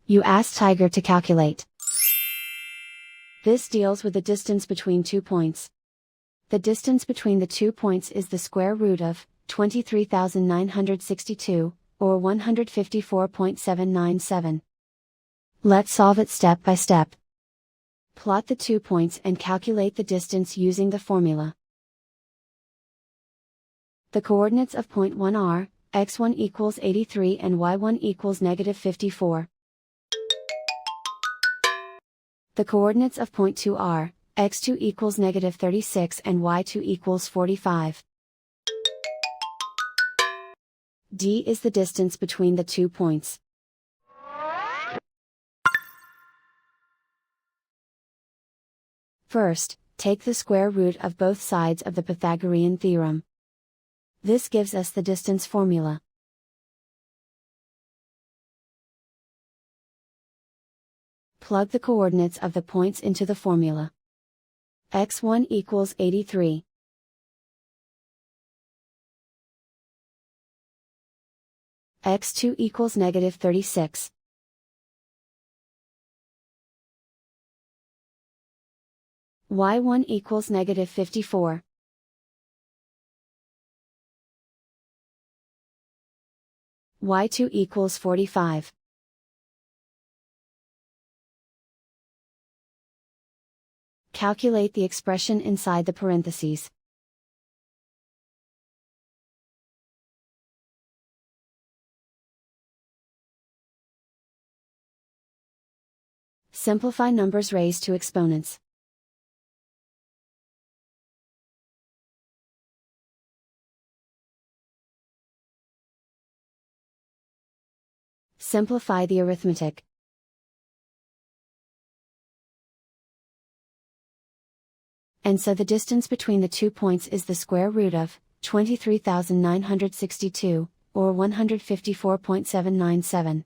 You ask Tiger to calculate. This deals with the distance between 2 points. The distance between the 2 points is the square root of 23,962, or 154.797. Let's solve it step by step. Plot the 2 points and calculate the distance using the formula. The coordinates of point 1 are, x1 equals 83 and y1 equals negative 54. The coordinates of point 2 are, x2 equals negative 36 and y2 equals 45. D is the distance between the 2 points. First, take the square root of both sides of the Pythagorean theorem. This gives us the distance formula. Plug the coordinates of the points into the formula. x1 equals 83. x2 equals negative 36. y1 equals negative 54. y2 equals 45. Calculate the expression inside the parentheses. Simplify numbers raised to exponents. Simplify the arithmetic. And so the distance between the 2 points is the square root of 23,962, or 154.797.